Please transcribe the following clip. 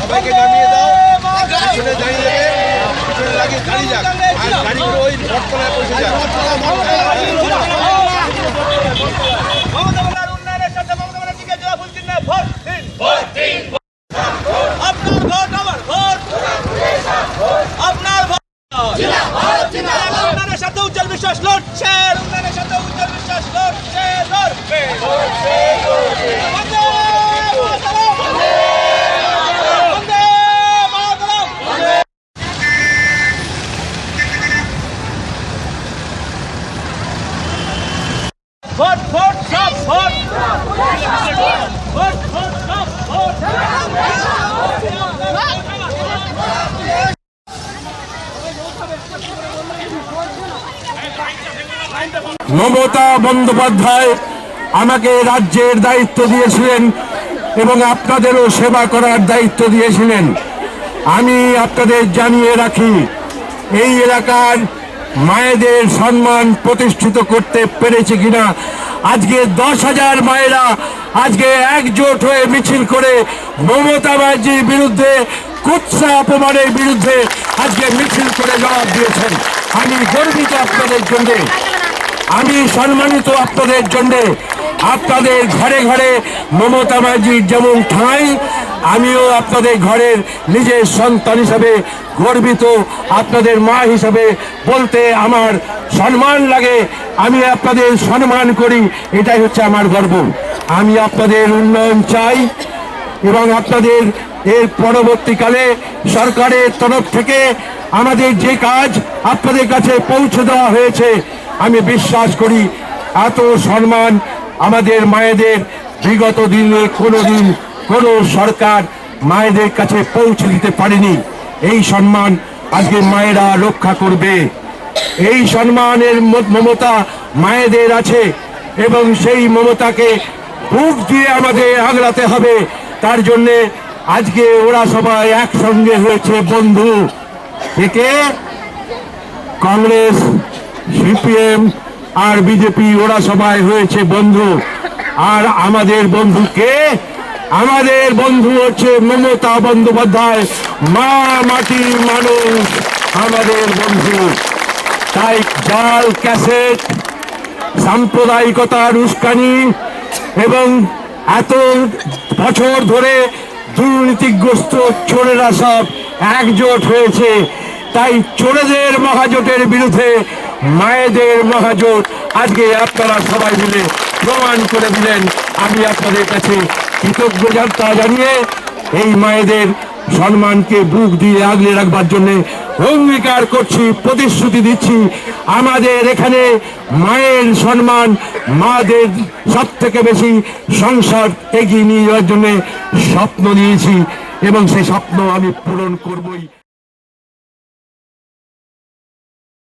সবাইকে নামিয়ে দাও, পিছনে দাঁড়িয়ে দেবে, পিছনে লাগিয়ে দাঁড়িয়ে যাক, আর গাড়িগুলো ওই ভটতলায় পৌঁছে যাক। উন্নয়নের সাথে উজ্জ্বল বিশ্বাস লড়ছে, উন্নয়নের সাথে উজ্জ্বল বিশ্বাস লড়ছে, লড়বে। ভোট ভোট সব ভোট, ভোট ভোট সব ভোট। মমতা বন্দ্যোপাধ্যায় আমাকে রাজ্যের দায়িত্ব দিয়েছিলেন এবং আপনাদেরও সেবা করার দায়িত্ব দিয়েছিলেন। আমি আপনাদের জানিয়ে রাখি, এই এলাকার মায়েদের সম্মান প্রতিষ্ঠিত করতে পেরেছে কিনা। আজকে 10,000 মায়েরা আজকে একজোট হয়ে মিছিল করে মমতা ব্যানার্জির বিরুদ্ধে, কুৎসা অপমানের বিরুদ্ধে আজকে মিছিল করে জবাব দিয়েছেন। আমি গর্বিত আপনাদের জন্য, আমি সম্মানিত আপনাদের জন্য। আপনাদের ঘরে ঘরে মমতা ব্যানার্জির যেমন ঠাঁই, আমিও আপনাদের ঘরের নিজের সন্তান হিসাবে গর্বিত। আপনাদের মা হিসাবে বলতে আমার সম্মান লাগে, আমি আপনাদের সম্মান করি, এটাই হচ্ছে আমার গর্ব। আমি আপনাদের উন্নয়ন চাই এবং আপনাদের এর পরবর্তীকালে সরকারের তরফ থেকে আমাদের যে কাজ আপনাদের কাছে পৌঁছে দেওয়া হয়েছে, আমি বিশ্বাস করি এত সম্মান আমাদের মায়েদের বিগত দিনে কোনোদিন কোনো সরকার মায়েদের কাছে পৌঁছে দিতে পারেনি। এই সম্মান আজকে মায়েরা রক্ষা করবে। এই সম্মানের মমতা মায়েদের আছে এবং সেই মমতাকে বুক দিয়ে আমাদের আগলাতে হবে। তার জন্যে আজকে ওরা সবাই একসঙ্গে হয়েছে বন্ধু থেকে, কংগ্রেস, সিপিএম আর বিজেপি, ওরা সবাই হয়েছে বন্ধু। আর আমাদের বন্ধুকে, আমাদের বন্ধু হচ্ছে মমতা বন্দ্যোপাধ্যায়, মা মাটির মানুষ আমাদের বন্ধু। তাই জাল ক্যাসেট, সাম্প্রদায়িকতার উস্কানি এবং এত বছর ধরে দুর্নীতিগ্রস্ত চোরেরা সব একজোট হয়েছে। তাই চোরেদের মহাজোটের বিরুদ্ধে মায়েদের মহাজোট আজকে আপনারা সবাই মিলে প্রমাণ করে দিলেন। আমি আপনাদের কাছে কৃতজ্ঞতা জানিয়ে এই মায়েদের সম্মানকে বুক দিয়ে আগলে রাখবার জন্য অঙ্গীকার করছি, প্রতিশ্রুতি দিচ্ছি। আমাদের এখানে মায়ের সম্মান, মাদের সব থেকে বেশি সংসার এগিয়ে নিয়ে যাওয়ার জন্য স্বপ্ন নিয়েছি এবং সেই স্বপ্ন আমি পূরণ করবই।